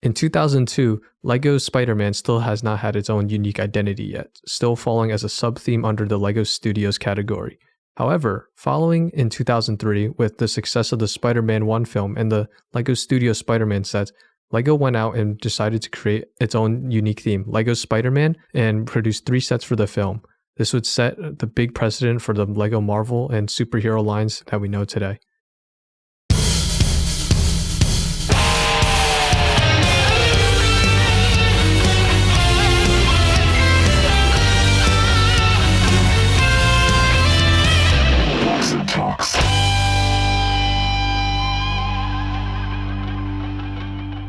In 2002, LEGO Spider-Man still has not had its own unique identity yet, still falling as a sub-theme under the LEGO Studios category. However, following in 2003 with the success of the Spider-Man 1 film and the LEGO Studio Spider-Man sets, LEGO went out and decided to create its own unique theme, LEGO Spider-Man, and produced 3 sets for the film. This would set the big precedent for the LEGO Marvel and superhero lines that we know today.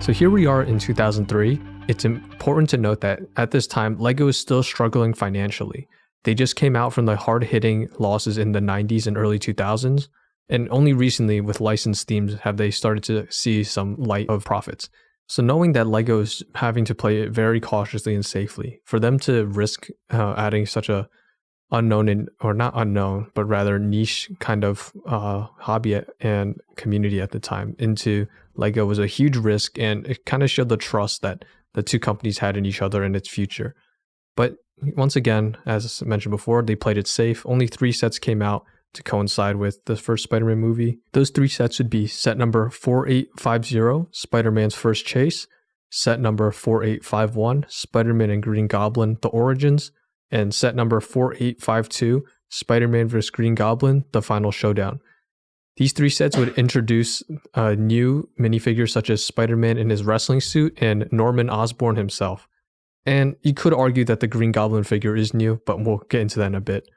So here we are in 2003. It's important to note that at this time, LEGO is still struggling financially. They just came out from the hard-hitting losses in the 90s and early 2000s, and only recently with licensed themes have they started to see some light of profits. So knowing that LEGO is having to play it very cautiously and safely, for them to risk adding such a unknown or not unknown, but rather niche kind of hobby and community at the time into LEGO was a huge risk, and it kind of showed the trust that the two companies had in each other and its future. But once again, as I mentioned before, they played it safe. Only 3 sets came out to coincide with the first Spider-Man movie. Those 3 sets would be set number 4850, Spider-Man's First Chase, set number 4851, Spider-Man and Green Goblin, The Origins, and set number 4852, Spider-Man vs. Green Goblin, The Final Showdown. These 3 sets would introduce new minifigures such as Spider-Man in his wrestling suit and Norman Osborn himself. And you could argue that the Green Goblin figure is new, but we'll get into that in a bit.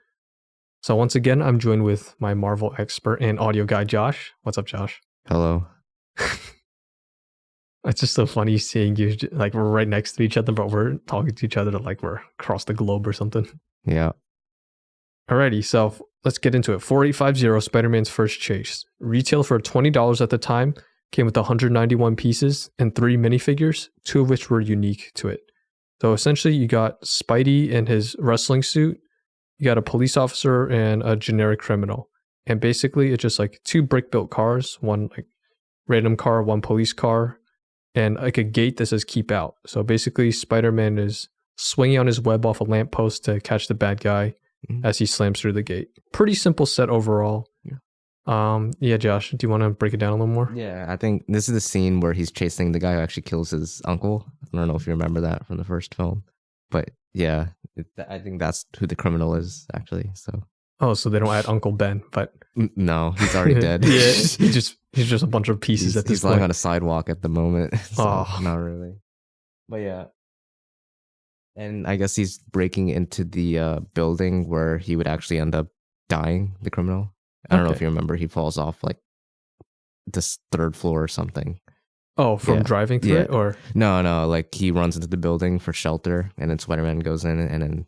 So once again, I'm joined with my Marvel expert and audio guy, Josh. What's up, Josh? Hello. It's just so funny seeing you, like we're right next to each other, but we're talking to each other like we're across the globe or something. Yeah. Alrighty, so let's get into it. 4850, Spider-Man's First Chase. Retailed for $20 at the time, came with 191 pieces and 3 minifigures, 2 of which were unique to it. So essentially you got Spidey in his wrestling suit, you got a police officer and a generic criminal. And basically it's just like 2 brick-built cars, one like random car, 1 police car, and like a gate that says keep out. So basically Spider-Man is swinging on his web off a lamppost to catch the bad guy as he slams through the gate. Pretty simple set overall. Yeah, Josh, do you want to break it down a little more? Yeah, I think this is the scene where he's chasing the guy who actually kills his uncle. I don't know if you remember that from the first film, but yeah, I think that's who the criminal is actually. So. Oh, so they don't add Uncle Ben, but no, he's already dead. Yeah, he's just a bunch of pieces at this point. He's lying on a sidewalk at the moment. So not really. But yeah. And I guess he's breaking into the building where he would actually end up dying, the criminal. I don't know if you remember, he falls off like this 3rd floor or something. Oh, from driving through it? Or No, like he runs into the building for shelter and then Spider-Man goes in and then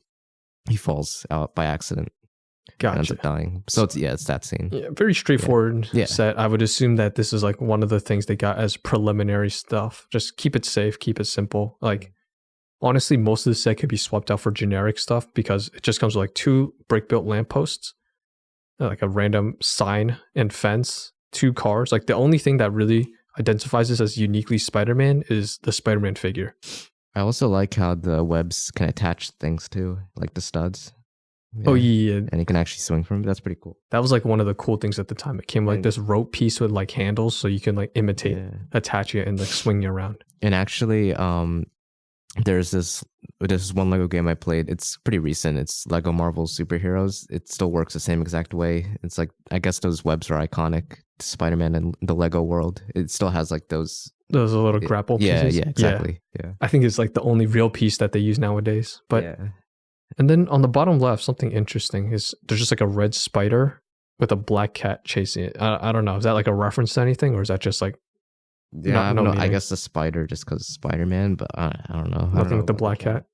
he falls out by accident. Gotcha. Ends up dying. So it's that scene. Yeah, very straightforward set. I would assume that this is like one of the things they got as preliminary stuff. Just keep it safe, keep it simple. Like honestly, most of the set could be swapped out for generic stuff because it just comes with like 2 brick-built lampposts, like a random sign and fence, 2 cars. Like the only thing that really identifies this as uniquely Spider-Man is the Spider-Man figure. I also like how the webs can attach things too, like the studs. Yeah. Oh yeah. And you can actually swing from it. That's pretty cool. That was like one of the cool things at the time. It came like this rope piece with like handles so you can like imitate attaching it and like swinging around. And actually, there's this one Lego game I played. It's pretty recent. It's Lego Marvel Superheroes. It still works the same exact way. It's like, I guess those webs are iconic to Spider-Man and the Lego world. It still has like those little grapple pieces. Yeah, exactly. Yeah. I think it's like the only real piece that they use nowadays. But and then on the bottom left, something interesting is there's just like a red spider with a black cat chasing it. I don't know. Is that like a reference to anything, or is that just like I guess the spider just because Spider-Man, but I don't know. Nothing with the black cat.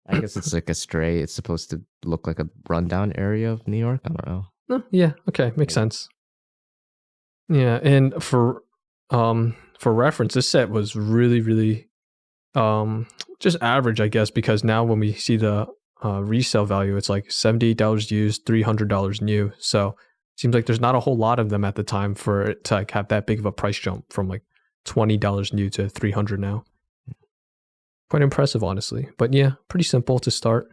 I guess it's like a stray. It's supposed to look like a rundown area of New York. I don't know. Yeah. Okay. Makes sense. Yeah. And for reference, this set was really, really just average, I guess, because now when we see the resale value, it's like $78 used, $300 new. So it seems like there's not a whole lot of them at the time for it to like have that big of a price jump from like $20 new to $300 now. Quite impressive, honestly. But yeah, pretty simple to start.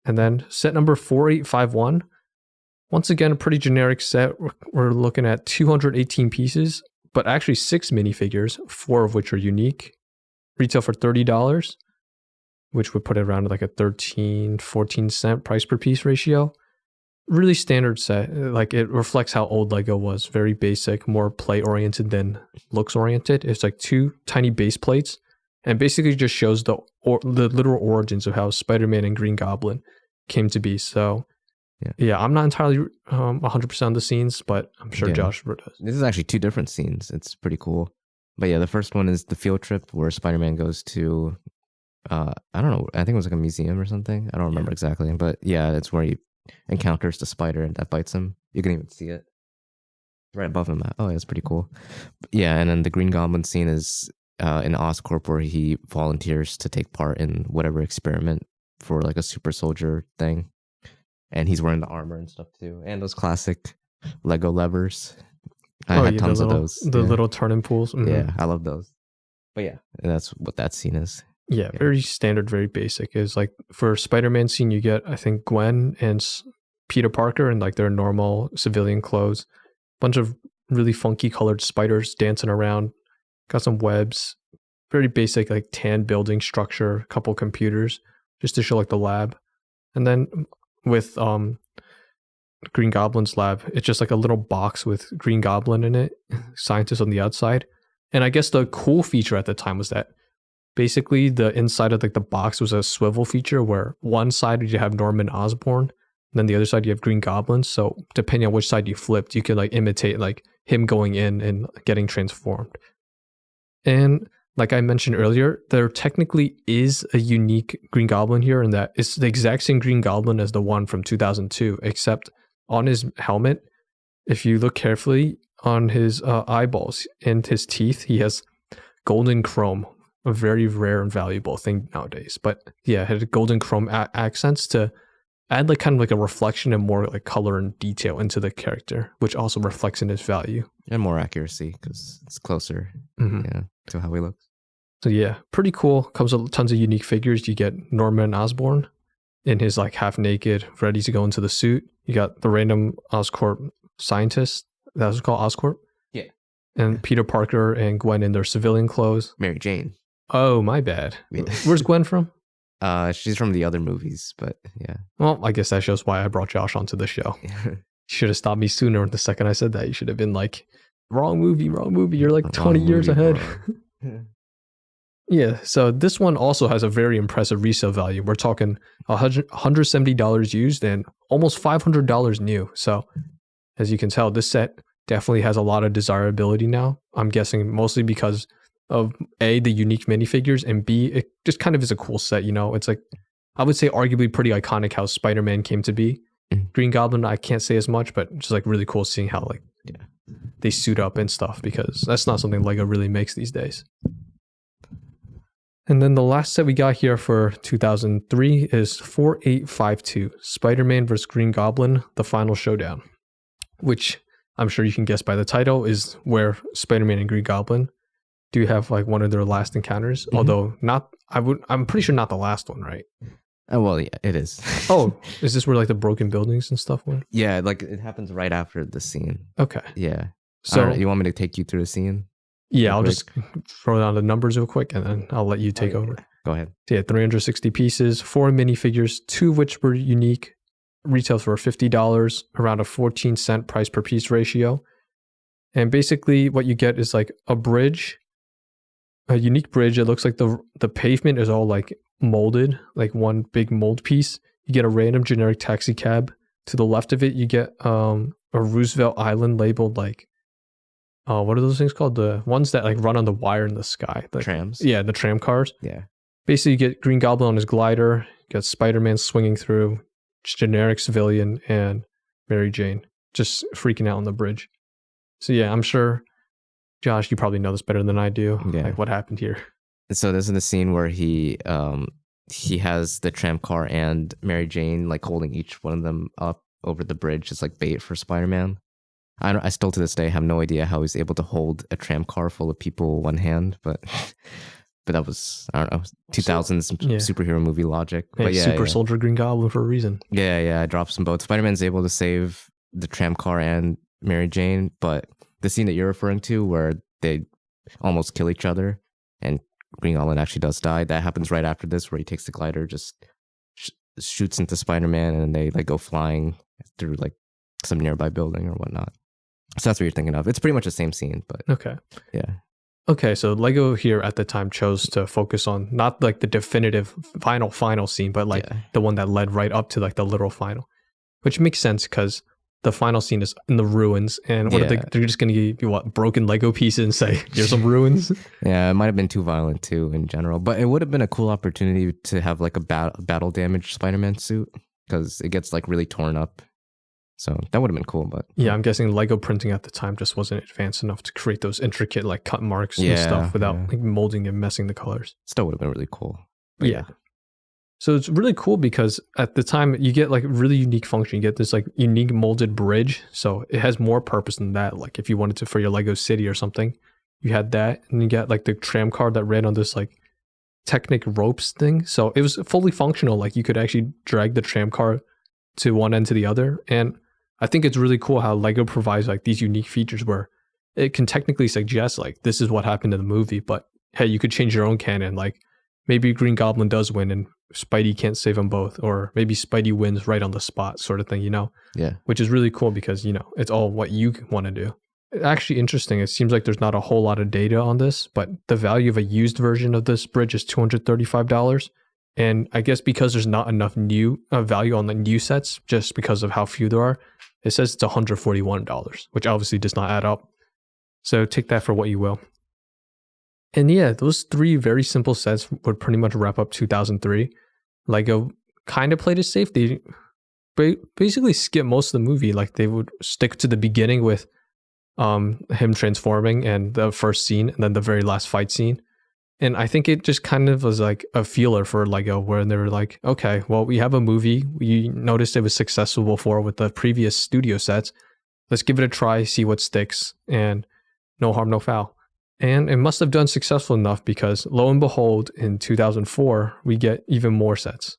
And then set number 4851. Once again, a pretty generic set. We're looking at 218 pieces, but actually 6 minifigures, 4 of which are unique. Retail for $30, which would put it around like a 14 cent price per piece ratio. Really standard set. Like, it reflects how old Lego was. Very basic, more play oriented than looks oriented. It's like 2 tiny base plates, and basically just shows the literal origins of how Spider-Man and Green Goblin came to be. So yeah, I'm not entirely 100% on the scenes, but I'm sure Josh does. This is actually 2 different scenes. It's pretty cool. But yeah, the first one is the field trip where Spider-Man goes to, I don't know, I think it was like a museum or something. I don't remember exactly. But yeah, it's where he encounters the spider that bites him. You can even see it right above him. Oh, that's pretty cool. Yeah, and then the Green Goblin scene is in Oscorp where he volunteers to take part in whatever experiment for like a super soldier thing. And he's wearing the armor and stuff too. And those classic Lego levers. I had tons of those. The little turning pools. Mm-hmm. Yeah, I love those. But yeah, that's what that scene is. Yeah, very standard, very basic. Is like for Spider-Man scene, you get, I think, Gwen and Peter Parker in like their normal civilian clothes. Bunch of really funky colored spiders dancing around. Got some webs. Very basic, like tan building structure. Couple computers, just to show like the lab. And then with Green Goblin's lab, it's just like a little box with Green Goblin in it, scientists on the outside. And I guess the cool feature at the time was that basically the inside of like the box was a swivel feature where one side you have Norman Osborn, and then the other side you have Green Goblin. So depending on which side you flipped, you could like imitate like him going in and getting transformed. And like I mentioned earlier, there technically is a unique Green Goblin here in that it's the exact same Green Goblin as the one from 2002, except on his helmet, if you look carefully on his eyeballs and his teeth, he has golden chrome, a very rare and valuable thing nowadays. But yeah, it had golden chrome accents to add like kind of like a reflection and more like color and detail into the character, which also reflects in his value. And more accuracy because it's closer to how he looks. So yeah, pretty cool. Comes with tons of unique figures. You get Norman Osborn in his like half naked, ready to go into the suit. You got the random Oscorp scientist. That was called Oscorp? Yeah. And Peter Parker and Gwen in their civilian clothes. Mary Jane. Oh, my bad. Where's Gwen from? She's from the other movies, but yeah. Well, I guess that shows why I brought Josh onto the show. You should have stopped me sooner. The second I said that, you should have been like, wrong movie. You're like 20 years ahead. Yeah, so this one also has a very impressive resale value. We're talking $170 used and almost $500 new. So as you can tell, this set definitely has a lot of desirability now. I'm guessing mostly because of A, the unique minifigures, and B, it just kind of is a cool set, you know? It's like, I would say arguably pretty iconic how Spider-Man came to be. Green Goblin, I can't say as much, but just like really cool seeing how like they suit up and stuff, because that's not something Lego really makes these days. And then the last set we got here for 2003 is 4852, Spider-Man vs. Green Goblin, The Final Showdown, which I'm sure you can guess by the title is where Spider-Man and Green Goblin do have like one of their last encounters, although I'm pretty sure not the last one, right? Oh, well, yeah, it is. Oh, is this where like the broken buildings and stuff went? Yeah, like it happens right after the scene. Okay. Yeah. So you want me to take you through the scene? Yeah, I'll just throw down the numbers real quick and then I'll let you take over. Go ahead. So yeah, 360 pieces, 4 minifigures, 2 of which were unique. Retails for $50, around a 14 cent price per piece ratio. And basically what you get is like a bridge, a unique bridge. It looks like the pavement is all like molded, like one big mold piece. You get a random generic taxi cab. To the left of it, you get a Roosevelt Island labeled like, what are those things called? The ones that like run on the wire in the sky. Like, trams? Yeah, the tram cars. Yeah. Basically, you get Green Goblin on his glider. You got Spider-Man swinging through, generic civilian, and Mary Jane just freaking out on the bridge. So yeah, I'm sure, Josh, you probably know this better than I do. Yeah. Like what happened here. So this is the scene where he has the tram car and Mary Jane like holding each one of them up over the bridge. It's like bait for Spider-Man. I still to this day have no idea how he's able to hold a tram car full of people with one hand, but but that was, I don't know, 2000s superhero movie logic. Hey, but yeah, Super Soldier Green Goblin for a reason. Yeah, I dropped them both. Spider-Man's able to save the tram car and Mary Jane, but the scene that you're referring to where they almost kill each other and Green Goblin actually does die, that happens right after this, where he takes the glider, just shoots into Spider-Man, and they like go flying through like some nearby building or whatnot. So that's what you're thinking of. It's pretty much the same scene, but okay. Yeah. Okay, so Lego here at the time chose to focus on not like the definitive final scene, but like the one that led right up to like the literal final, which makes sense because the final scene is in the ruins, and what are they're just going to give you broken Lego pieces and say, here's some ruins? Yeah, it might have been too violent too in general, but it would have been a cool opportunity to have like a battle damaged Spider-Man suit, because it gets like really torn up. So that would have been cool, but yeah, I'm guessing Lego printing at the time just wasn't advanced enough to create those intricate like cut marks and stuff without like molding and messing the colors. Still would have been really cool. Yeah. So it's really cool because at the time you get like really unique function. You get this like unique molded bridge. So it has more purpose than that. Like if you wanted to for your Lego city or something, you had that, and you got like the tram car that ran on this like Technic ropes thing. So it was fully functional. Like you could actually drag the tram car to one end to the other. And I think it's really cool how Lego provides like these unique features where it can technically suggest like this is what happened in the movie, but hey, you could change your own canon. Like maybe Green Goblin does win and Spidey can't save them both, or maybe Spidey wins right on the spot, sort of thing, you know? Yeah. Which is really cool because, you know, it's all what you want to do. Actually interesting. It seems like there's not a whole lot of data on this, but the value of a used version of this bridge is $235. And I guess because there's not enough new value on the new sets, just because of how few there are, it says it's $141, which obviously does not add up. So take that for what you will. And yeah, those three very simple sets would pretty much wrap up 2003. Lego kind of played it safe. They basically skip most of the movie. Like they would stick to the beginning with him transforming and the first scene, and then the very last fight scene. And I think it just kind of was like a feeler for Lego, where they were like, okay, well, we have a movie. We noticed it was successful before with the previous studio sets. Let's give it a try, see what sticks, and no harm, no foul. And it must have done successful enough because lo and behold, in 2004, we get even more sets.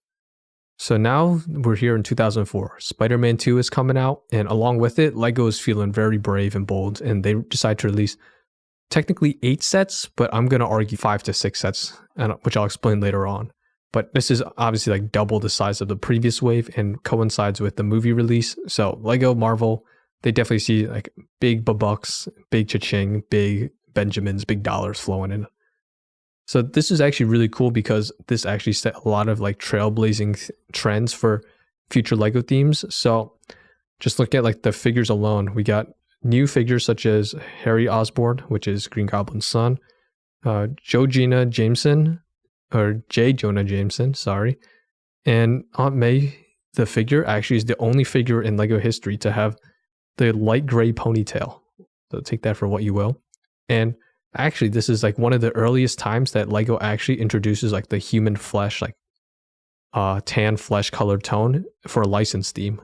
So now we're here in 2004. Spider-Man 2 is coming out, and along with it, Lego is feeling very brave and bold, and they decide to release technically 8 sets, but I'm going to argue 5 to 6 sets, which I'll explain later on. But this is obviously like double the size of the previous wave and coincides with the movie release. So Lego, Marvel, they definitely see like big bucks, big cha-ching, big Benjamins, big dollars flowing in. So this is actually really cool because this actually set a lot of like trailblazing trends for future Lego themes. So just look at like the figures alone. We got new figures such as Harry Osborn, which is Green Goblin's son, J. Jonah Jameson, sorry, and Aunt May, the figure, actually is the only figure in Lego history to have the light gray ponytail. So take that for what you will. And actually, this is like one of the earliest times that Lego actually introduces like the human flesh, like tan flesh colored tone for a licensed theme.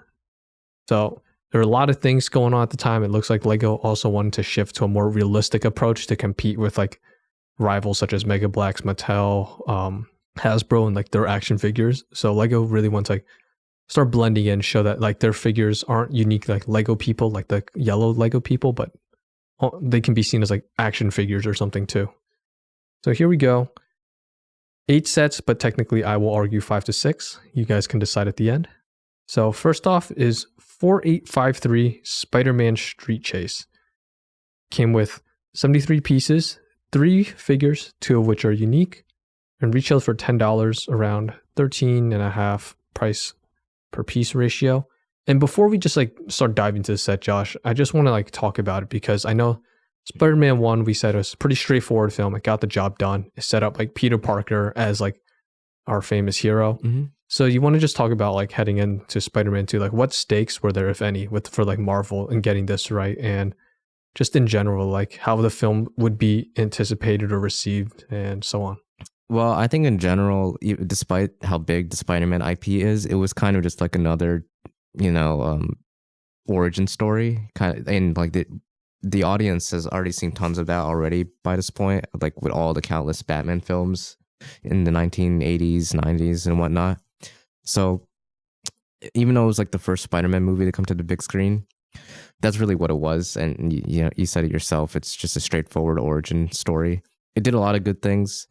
So there are a lot of things going on at the time. It looks like Lego also wanted to shift to a more realistic approach to compete with like rivals such as Mega Black's, Mattel, Hasbro, and like their action figures. So Lego really wants to like start blending in, show that like their figures aren't unique like Lego people, like the yellow Lego people, but they can be seen as like action figures or something too. So here we go. 8 sets, but technically I will argue 5 to 6. You guys can decide at the end. So first off is 4853 Spider-Man Street Chase. Came with 73 pieces, 3 figures, 2 of which are unique, and retailed for $10, around 13.5 price per piece ratio. And before we just like start diving into the set, Josh, I just want to like talk about it because I know Spider-Man 1, we said it was a pretty straightforward film. It got the job done. It set up like Peter Parker as like our famous hero. Mm-hmm. So you want to just talk about like heading into Spider-Man 2, like what stakes were there, if any, for like Marvel and getting this right, and just in general, like how the film would be anticipated or received and so on. Well, I think in general, despite how big the Spider-Man IP is, it was kind of just like another, origin story kind of, and like the audience has already seen tons of that already by this point, like with all the countless Batman films in the 1980s, 90s, and whatnot. So even though it was like the first Spider-Man movie to come to the big screen, that's really what it was. And you know, you said it yourself. It's just a straightforward origin story. It did a lot of good things.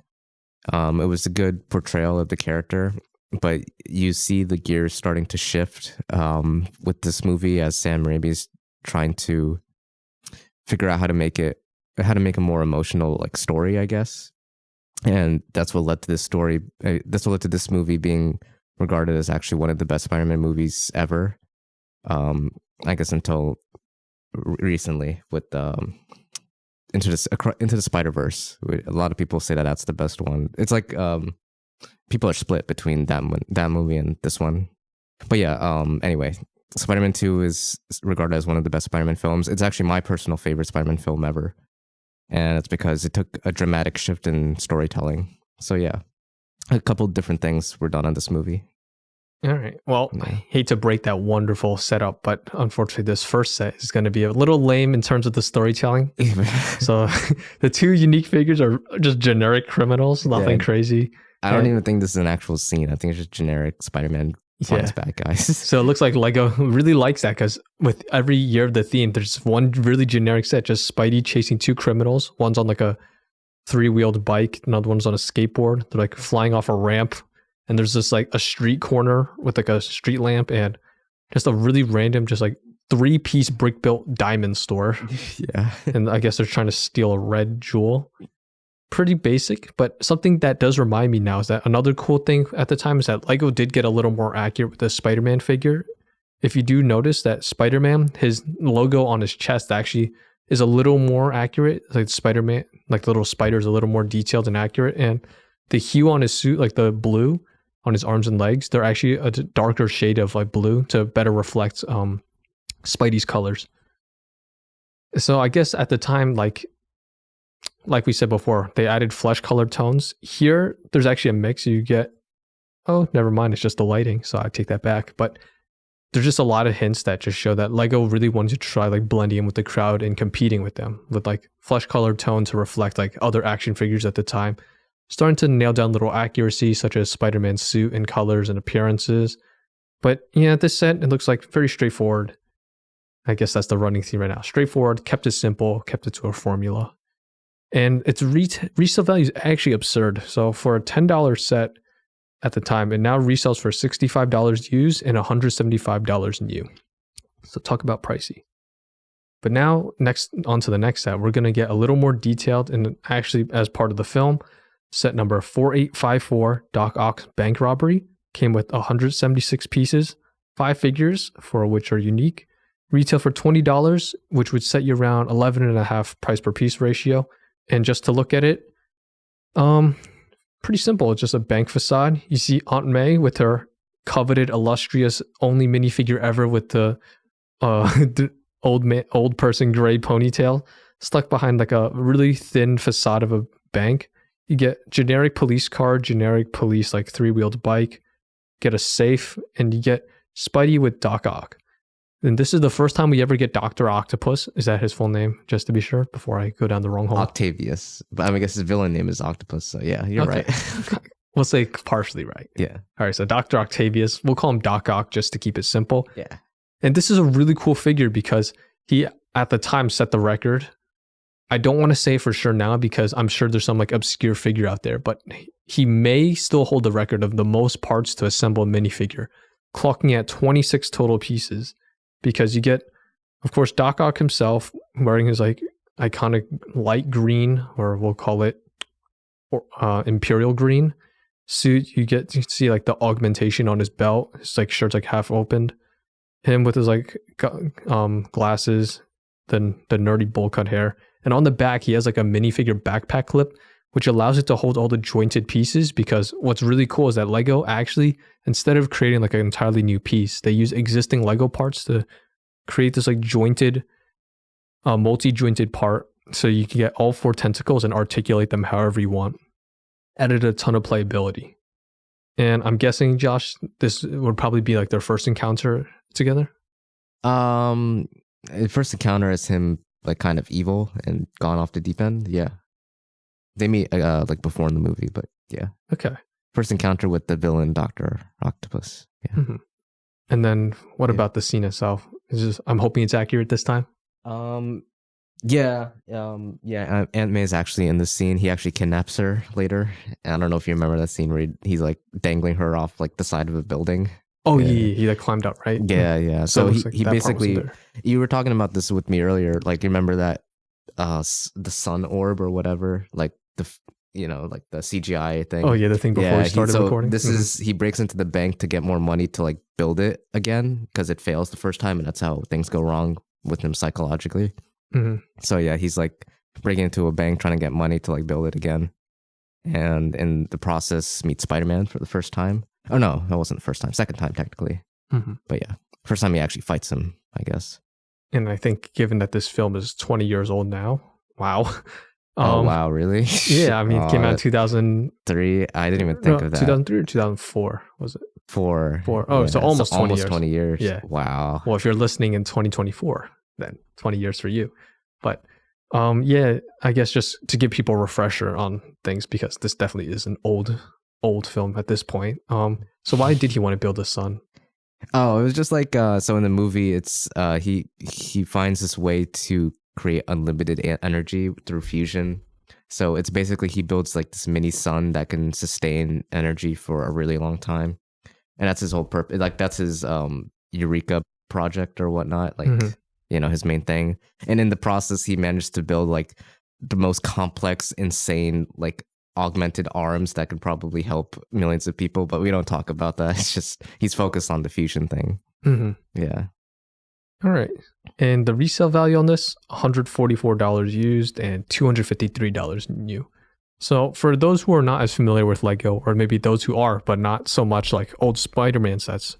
It was a good portrayal of the character, but you see the gears starting to shift with this movie as Sam Raimi's trying to figure out how to make a more emotional like story, I guess. And that's what led to this story. That's what led to this movie being regarded as actually one of the best Spider-Man movies ever. I guess until recently with Into the Spider-Verse. A lot of people say that that's the best one. It's like people are split between that movie and this one. But yeah, anyway, Spider-Man 2 is regarded as one of the best Spider-Man films. It's actually my personal favorite Spider-Man film ever. And it's because it took a dramatic shift in storytelling. So yeah, a couple different things were done on this movie. All right. Well, I hate to break that wonderful setup, but unfortunately, this first set is going to be a little lame in terms of the storytelling. So the two unique figures are just generic criminals, nothing crazy. I don't even think this is an actual scene. I think it's just generic Spider-Man finds bad guys. So it looks like Lego really likes that because with every year of the theme, there's one really generic set, just Spidey chasing two criminals. One's on like a 3-wheeled bike, another one's on a skateboard. They're like flying off a ramp. And there's this like a street corner with like a street lamp and just a really random, just like 3-piece brick built diamond store. Yeah. And I guess they're trying to steal a red jewel. Pretty basic, but something that does remind me now is that another cool thing at the time is that Lego did get a little more accurate with the Spider-Man figure. If you do notice that Spider-Man, his logo on his chest actually is a little more accurate. Like Spider-Man, like the little spider is a little more detailed and accurate. And the hue on his suit, like the blue on his arms and legs, they're actually a darker shade of like blue to better reflect Spidey's colors. So I guess at the time, like we said before, they added flesh colored tones. Here, there's actually a mix. You get, oh, never mind, it's just the lighting, so I take that back. But there's just a lot of hints that just show that Lego really wanted to try like blending in with the crowd and competing with them with like flesh colored tone to reflect like other action figures at the time. Starting to nail down little accuracy such as Spider-Man's suit and colors and appearances. But yeah, this set, it looks like very straightforward. I guess that's the running theme right now. Straightforward, kept it simple, kept it to a formula. And its resale value is actually absurd. So for a $10 set at the time, it now resells for $65 used and $175 new. So talk about pricey. But now, on to the next set, we're going to get a little more detailed and actually as part of the film. Set number 4854, Doc Ock's Bank Robbery, came with 176 pieces, 5 figures, 4 of which are unique. Retail for $20, which would set you around 11.5 price per piece ratio. And just to look at it, pretty simple. It's just a bank facade. You see Aunt May with her coveted, illustrious, only minifigure ever with the old person gray ponytail stuck behind like a really thin facade of a bank. You get generic police car, generic police like 3-wheeled bike, get a safe, and you get Spidey with Doc Ock. And this is the first time we ever get Dr. Octopus. Is that his full name? Just to be sure, before I go down the wrong hole. Octavius. But I guess his villain name is Octopus. So yeah, you're right. We'll say partially right. Yeah. All right, so Dr. Octavius. We'll call him Doc Ock just to keep it simple. Yeah. And this is a really cool figure because he, at the time, set the record. I don't want to say for sure now because I'm sure there's some like obscure figure out there, but he may still hold the record of the most parts to assemble a minifigure, clocking at 26 total pieces. Because you get, of course, Doc Ock himself wearing his like iconic light green, or we'll call it imperial green suit. You get to see like the augmentation on his belt. His like shirt's like half opened. Him with his like glasses, then the nerdy bowl cut hair. And on the back, he has like a minifigure backpack clip, which allows it to hold all the jointed pieces. Because what's really cool is that Lego actually, instead of creating like an entirely new piece, they use existing Lego parts to create this like jointed, multi-jointed part. So you can get all 4 tentacles and articulate them however you want. Added a ton of playability. And I'm guessing, Josh, this would probably be like their first encounter together. The first encounter is him like kind of evil and gone off the deep end. Yeah, they meet like before in the movie, but yeah. Okay. First encounter with the villain, Dr. Octopus. Yeah. Mm-hmm. And then what about the scene itself? I'm hoping it's accurate this time. Yeah. Aunt May is actually in the scene. He actually kidnaps her later. I don't know if you remember that scene where he's like dangling her off like the side of a building. Oh, yeah. He like climbed up, right? Yeah. So he basically, you were talking about this with me earlier. Like, you remember that the sun orb or whatever, like like the CGI thing. Oh yeah, the thing before he started recording. This is, he breaks into the bank to get more money to like build it again because it fails the first time, and that's how things go wrong with him psychologically. Mm-hmm. So yeah, he's like breaking into a bank trying to get money to like build it again, and in the process meets Spider-Man for the first time. Oh no, that wasn't the first time. Second time technically. Mm-hmm. But yeah, first time he actually fights him, I guess. And I think given that this film is 20 years old now, wow. Oh wow, really? Yeah, I mean, it came out in 2003. I didn't even think of that. 2003 or 2004 was it? Four. Oh, yeah, so almost 20 years. 20 years. Yeah. Wow. Well, if you're listening in 2024, then 20 years for you. But yeah, I guess just to give people a refresher on things, because this definitely is an old film at this point. So why did he want to build a sun? Oh, it was just like so in the movie, it's he finds this way to create unlimited energy through fusion. So it's basically he builds like this mini sun that can sustain energy for a really long time, and that's his whole purpose. Like that's his Eureka project or whatnot. Like his main thing. And in the process, he managed to build like the most complex, insane like augmented arms that could probably help millions of people. But we don't talk about that. It's just he's focused on the fusion thing. Mm-hmm. Yeah. All right. And the resale value on this, $144 used and $253 new. So for those who are not as familiar with Lego, or maybe those who are, but not so much like old Spider-Man sets,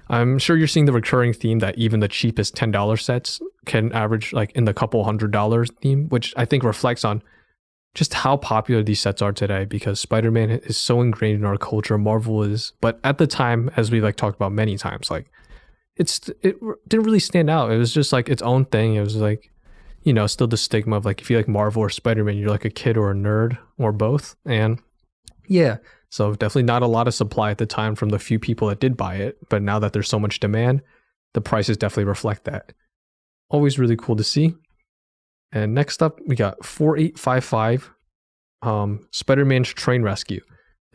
I'm sure you're seeing the recurring theme that even the cheapest $10 sets can average like in the couple $100 theme, which I think reflects on just how popular these sets are today, because Spider-Man is so ingrained in our culture, Marvel is. But at the time, as we like talked about many times, like it didn't really stand out. It was just like its own thing. It was like, still the stigma of like, if you like Marvel or Spider-Man, you're like a kid or a nerd or both. And yeah, so definitely not a lot of supply at the time from the few people that did buy it. But now that there's so much demand, the prices definitely reflect that. Always really cool to see. And next up, we got 4855, Spider-Man's Train Rescue.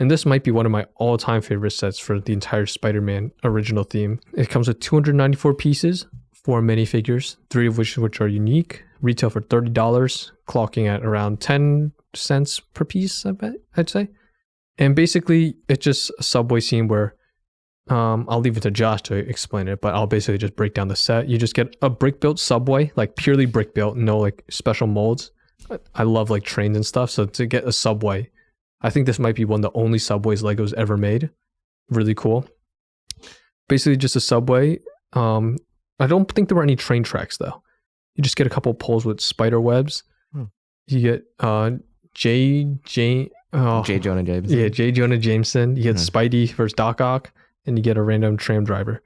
And this might be one of my all-time favorite sets for the entire Spider-Man original theme. It comes with 294 pieces, 4 minifigures, 3 of which are unique. Retail for $30, clocking at around 10 cents per piece, I'd say. And basically, it's just a subway scene where, I'll leave it to Josh to explain it, but I'll basically just break down the set. You just get a brick-built subway, like purely brick-built, no like special molds. I love like trains and stuff, so to get a subway, I think this might be one of the only subways Lego's ever made. Really cool. Basically just a subway. I don't think there were any train tracks though. You just get a couple poles with spider webs. You get J. Jonah Jameson. Yeah, J. Jonah Jameson. You get Spidey versus Doc Ock, and you get a random tram driver.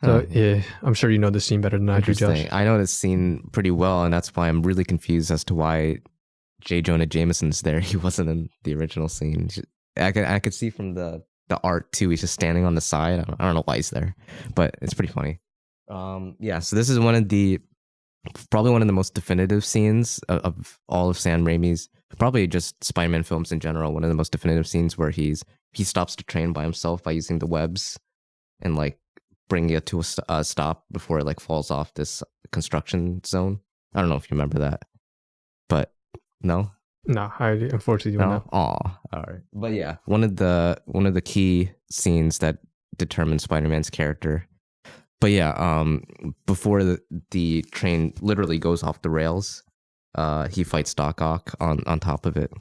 So yeah, I'm sure you know the scene better than I do, Josh. I know this scene pretty well, and that's why I'm really confused as to why J. Jonah Jameson's there. He wasn't in the original scene. I could see from the art too. He's just standing on the side. I don't know why he's there, but it's pretty funny. Yeah. So this is probably one of the most definitive scenes of all of Sam Raimi's, probably just Spider-Man films in general. One of the most definitive scenes where he stops the train by himself by using the webs and like bringing it to a stop before it like falls off this construction zone. I don't know if you remember that, but no, I unfortunately don't know. All right. But yeah, one of the key scenes that determines Spider-Man's character. But yeah, before the train literally goes off the rails, he fights Doc Ock on top of it.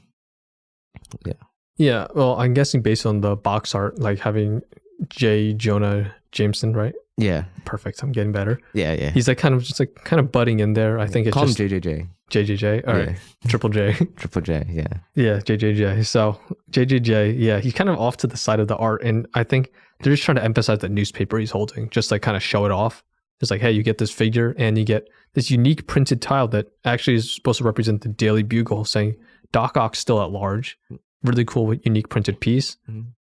Yeah. Yeah. Well, I'm guessing based on the box art, like having J. Jonah Jameson, right? Yeah. Perfect. I'm getting better. Yeah. He's like kind of butting in there. I think it's call just him JJJ. JJJ. All right. Triple J. Triple J. Yeah. Yeah. JJJ. So JJJ. Yeah. He's kind of off to the side of the art, and I think they're just trying to emphasize the newspaper he's holding, just like kind of show it off. It's like, hey, you get this figure and you get this unique printed tile that actually is supposed to represent the Daily Bugle, saying Doc Ock's still at large. Really cool, unique printed piece.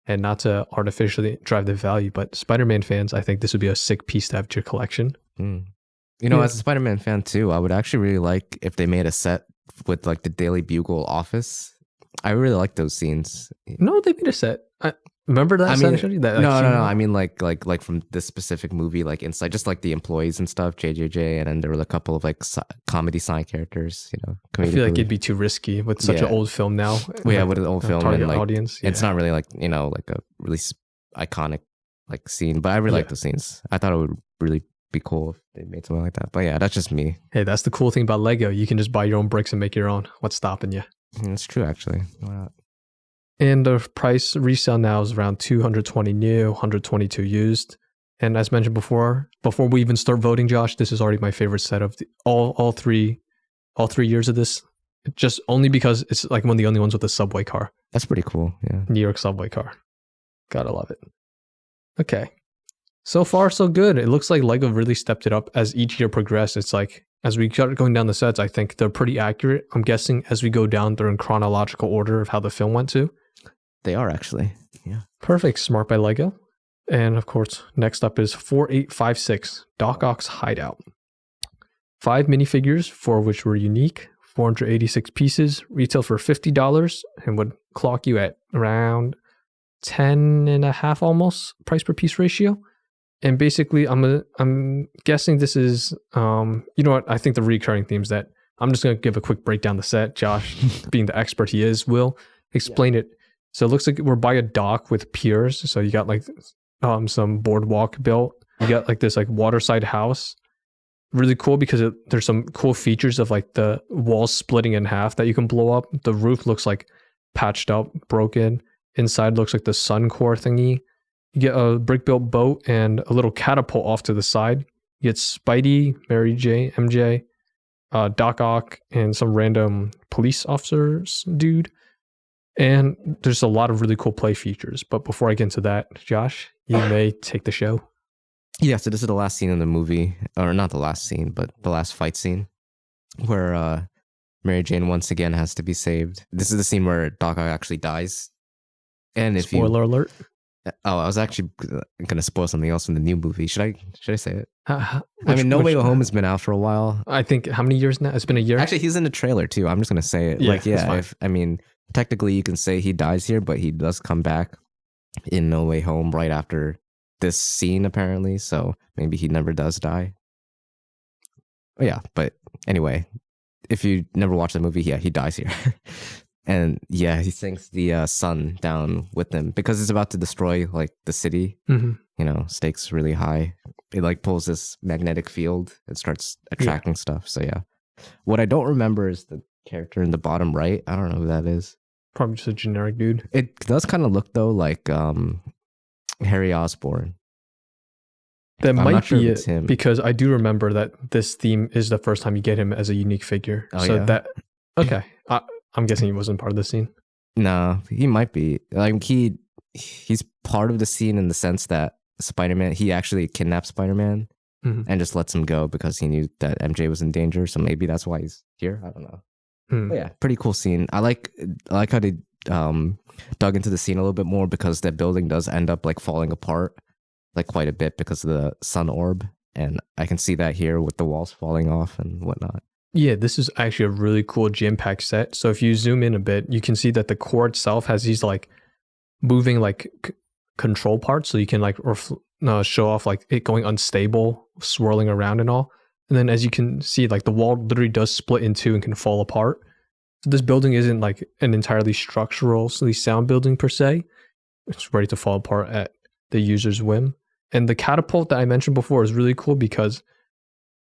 And not to artificially drive the value, but Spider-Man fans, I think this would be a sick piece to have to your collection. You know, as a Spider-Man fan too, I would actually really like if they made a set with like the Daily Bugle office. I really like those scenes. No, they made a set. Remember that set I showed you? That, no. I mean, like from this specific movie, like inside, just like the employees and stuff, JJJ, and then there were a couple of like comedy side characters. You know, I feel like it'd be too risky with such an old film now. Well, yeah, with an old film and like audience, it's not really like, you know, like a really iconic like scene. But I really like the scenes. I thought it would really be cool if they made something like that. But yeah, that's just me. Hey, that's the cool thing about Lego. You can just buy your own bricks and make your own. What's stopping you? That's true, actually. Why not? And the price resale now is around 220 new, 122 used. And as mentioned before we even start voting, Josh, this is already my favorite set of all three years of this. Just only because it's like one of the only ones with a subway car. That's pretty cool. Yeah. New York subway car. Gotta love it. Okay. So far, so good. It looks like Lego really stepped it up as each year progressed. It's like, as we start going down the sets, I think they're pretty accurate. I'm guessing as we go down, they're in chronological order of how the film went to. They are actually. Yeah. Perfect. Smart by Lego. And of course, next up is 4856, Doc Ock's Hideout. 5 minifigures, 4 of which were unique, 486 pieces, retail for $50 and would clock you at around 10.5 almost price per piece ratio. And basically, I'm guessing this is, you know what? I think the recurring themes that I'm just going to give a quick breakdown the set. Josh, being the expert he is, will explain it. So it looks like we're by a dock with piers. So you got like some boardwalk built. You got like this like waterside house. Really cool because there's some cool features of like the walls splitting in half that you can blow up. The roof looks like patched up, broken. Inside looks like the sun core thingy. You get a brick built boat and a little catapult off to the side. You get Spidey, Mary J, MJ, Doc Ock, and some random police officers dude. And there's a lot of really cool play features. But before I get into that, Josh, you may take the show. Yeah, so this is the last scene in the movie, or not the last scene, but the last fight scene, where Mary Jane once again has to be saved. This is the scene where Doc Ock actually dies. And if Spoiler alert. Oh, I was actually going to spoil something else from the new movie. Should I say it? I mean, No Way Home has been out for a while. I think, how many years now? It's been a year? Actually, he's in the trailer too. I'm just going to say it. I mean, technically you can say he dies here, but he does come back in No Way Home right after this scene, apparently. So maybe he never does die. Oh, yeah, but anyway, if you never watched the movie, yeah, he dies here. And yeah, he sinks the sun down with him because it's about to destroy like the city. You know, stakes really high. It like pulls this magnetic field and starts attracting stuff. So yeah, what I don't remember is the character in the bottom right. I don't know who that is. Probably just a generic dude. It does kind of look though like Harry Osborn. That might be it him. Because I do remember that this theme is the first time you get him as a unique figure. Oh, so that okay. I'm guessing he wasn't part of the scene. No, he might be. Like he's part of the scene in the sense that Spider-Man, he actually kidnapped Spider-Man and just lets him go because he knew that MJ was in danger. So maybe that's why he's here. I don't know. But yeah, pretty cool scene. I like how they dug into the scene a little bit more because that building does end up like falling apart like quite a bit because of the sun orb. And I can see that here with the walls falling off and whatnot. Yeah, this is actually a really cool jam-packed set. So if you zoom in a bit, you can see that the core itself has these like moving like control parts. So you can like show off like it going unstable, swirling around and all. And then as you can see, like the wall literally does split in two and can fall apart. So this building isn't like an entirely structurally sound building per se. It's ready to fall apart at the user's whim. And the catapult that I mentioned before is really cool because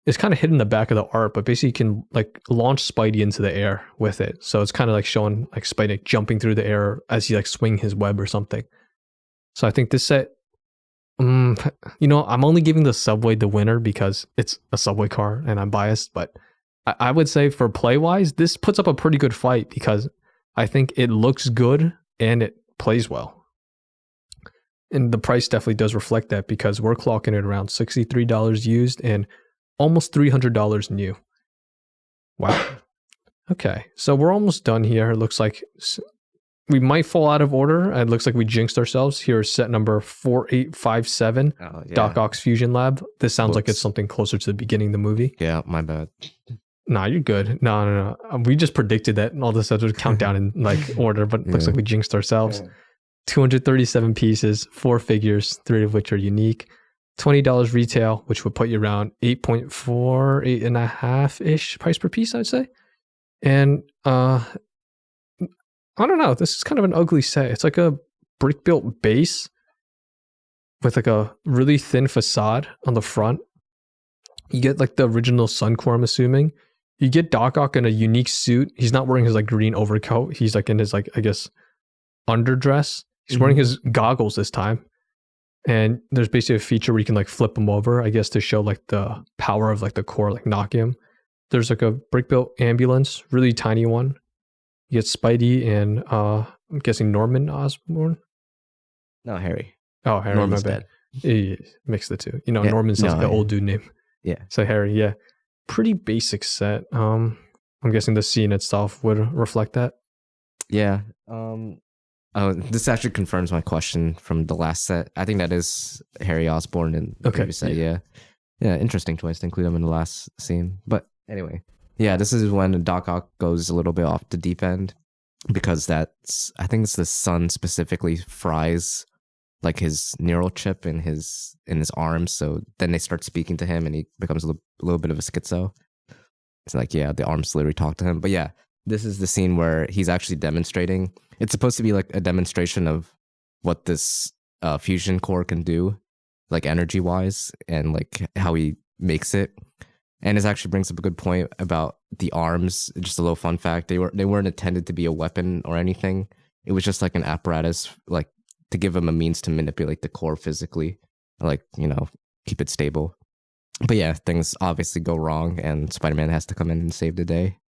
it's kind of hidden in the back of the art, but basically you can like launch Spidey into the air with it. So it's kind of like showing like Spidey jumping through the air as he like swing his web or something. So I think this set, you know, I'm only giving the subway the winner because it's a subway car and I'm biased, but I would say for play wise, this puts up a pretty good fight because I think it looks good and it plays well. And the price definitely does reflect that because we're clocking it around $63 used and almost $300 new. Wow. Okay, so we're almost done here. It looks like we might fall out of order. It looks like we jinxed ourselves. Here's set number 4857, Doc Ock's Fusion Lab. This sounds like it's something closer to the beginning of the movie. Yeah, my bad. Nah, you're good. No. We just predicted that all the sets would count down in like order, but it looks like we jinxed ourselves. Yeah. 237 pieces, 4 figures, 3 of which are unique. $20 retail, which would put you around 8.4, 8.5-ish price per piece, I'd say. And I don't know. This is kind of an ugly set. It's like a brick built base with like a really thin facade on the front. You get like the original Sun Core, I'm assuming. You get Doc Ock in a unique suit. He's not wearing his like green overcoat. He's like in his like, I guess, underdress. He's wearing his goggles this time. And there's basically a feature where you can like flip him over, I guess, to show like the power of like the core, like knock him. There's like a brick built ambulance, really tiny one. You get Spidey and I'm guessing Norman Osborn. No, Harry. Oh, Harry. Norman's dead. Yeah, mix the two. You know, Norman sounds like the old dude name. Yeah. So Harry, yeah. Pretty basic set. I'm guessing the scene itself would reflect that. Yeah. This actually confirms my question from the last set. I think that is Harry Osborn in the previous set. Yeah. Interesting choice to include him in the last scene. But anyway, yeah, this is when Doc Ock goes a little bit off the deep end because I think it's the sun specifically fries like his neural chip in his arm. So then they start speaking to him and he becomes a little bit of a schizo. It's like, yeah, the arms literally talk to him. But yeah, this is the scene where he's actually demonstrating. It's supposed to be like a demonstration of what this fusion core can do, like energy wise, and like how he makes it. And it actually brings up a good point about the arms. Just a little fun fact: they weren't intended to be a weapon or anything. It was just like an apparatus, like to give him a means to manipulate the core physically, like, you know, keep it stable. But yeah, things obviously go wrong, and Spider-Man has to come in and save the day.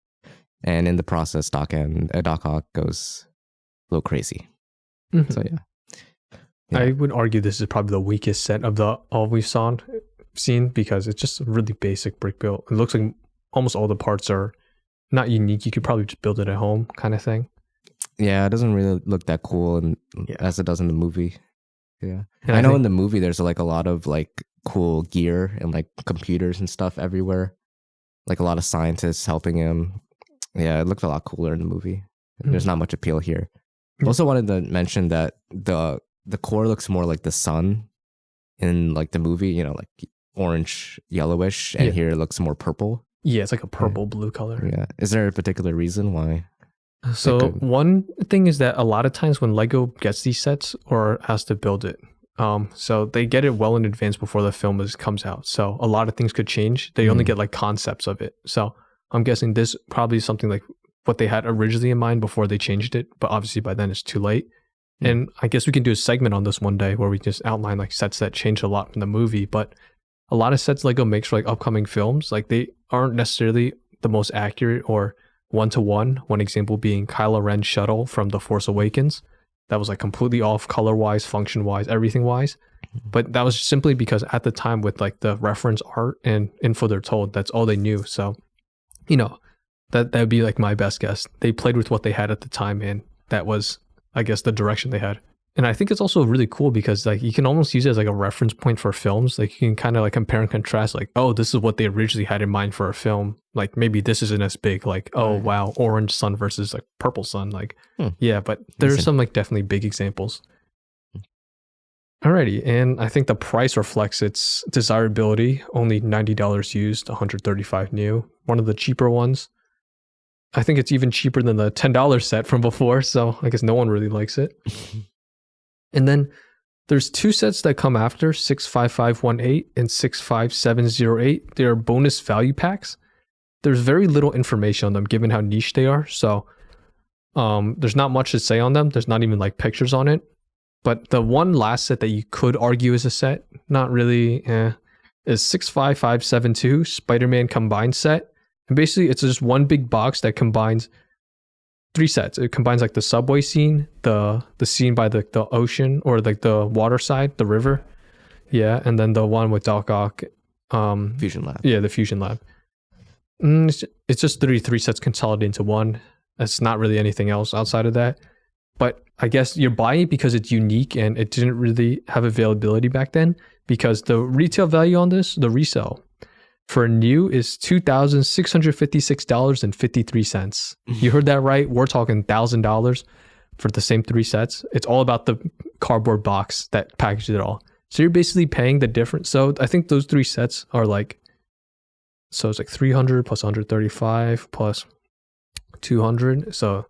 And in the process, Doc Ock goes a little crazy. Mm-hmm. So yeah, I would argue this is probably the weakest set of all we've seen because it's just a really basic brick build. It looks like almost all the parts are not unique. You could probably just build it at home, kind of thing. Yeah, it doesn't really look that cool, as it does in the movie. Yeah, and I know in the movie there's like a lot of like cool gear and like computers and stuff everywhere, like a lot of scientists helping him. Yeah, it looked a lot cooler in the movie. There's not much appeal here. Also wanted to mention that the core looks more like the sun in like the movie, you know, like orange, yellowish, and here it looks more purple. Yeah, it's like a purple blue color. Yeah. Is there a particular reason why? So one thing is that a lot of times when Lego gets these sets or has to build it, so they get it well in advance before the film comes out. So a lot of things could change. They only get like concepts of it. So I'm guessing this probably is something like what they had originally in mind before they changed it. But obviously by then it's too late. And I guess we can do a segment on this one day where we just outline like sets that changed a lot from the movie. But a lot of sets Lego makes for like upcoming films, like they aren't necessarily the most accurate or one-to-one. One example being Kylo Ren's shuttle from The Force Awakens. That was like completely off color-wise, function-wise, everything-wise. But that was simply because at the time with like the reference art and info they're told, that's all they knew. So, you know, that would be like my best guess. They played with what they had at the time, and that was, I guess, the direction they had. And I think it's also really cool because like you can almost use it as like a reference point for films. Like you can kind of like compare and contrast, like, oh, this is what they originally had in mind for a film. Like maybe this isn't as big, like, oh wow, orange sun versus like purple sun. Like, yeah, but there's some like definitely big examples. Alrighty, and I think the price reflects its desirability. Only $90 used, $135 new. One of the cheaper ones. I think it's even cheaper than the $10 set from before, so I guess no one really likes it. And then there's 2 sets that come after, 65518 and 65708. They are bonus value packs. There's very little information on them given how niche they are, so there's not much to say on them. There's not even like pictures on it. But the one last set that you could argue is a set, not really, is 65572 Spider-Man combined set. And basically it's just one big box that combines 3 sets. It combines like the subway scene, the scene by the ocean or like the water side, the river. Yeah, and then the one with Doc Ock. Fusion Lab. Yeah, the Fusion Lab. It's just 3 sets consolidated into one. It's not really anything else outside of that. But I guess you're buying it because it's unique and it didn't really have availability back then, because the retail value on this, the resale, for new is $2,656.53. You heard that right. We're talking $1,000 for the same 3 sets. It's all about the cardboard box that packaged it all. So you're basically paying the difference. So I think those 3 sets are like, so it's like 300 plus 135 plus 200. So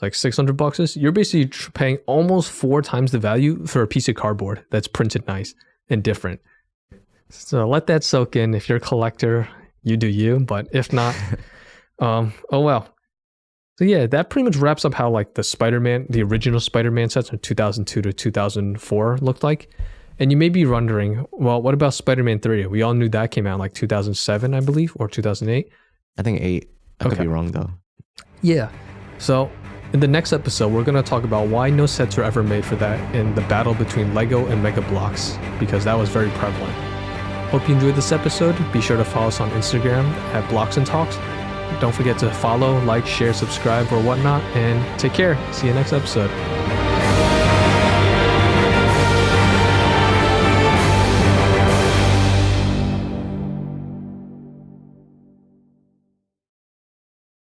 like $600. You're basically paying almost 4 times the value for a piece of cardboard that's printed nice and different. So let that soak in. If you're a collector, you do you. But if not, oh well. So yeah, that pretty much wraps up how like the original Spider-Man sets from 2002 to 2004 looked like. And you may be wondering, well, what about Spider-Man 3? We all knew that came out in like 2007, I believe, or 2008. I think 8. I could be wrong though. Yeah. So in the next episode, we're going to talk about why no sets were ever made for that in the battle between Lego and Mega Bloks, because that was very prevalent. Hope you enjoyed this episode. Be sure to follow us on Instagram at Blocks and Talks. Don't forget to follow, like, share, subscribe, or whatnot, and take care. See you next episode.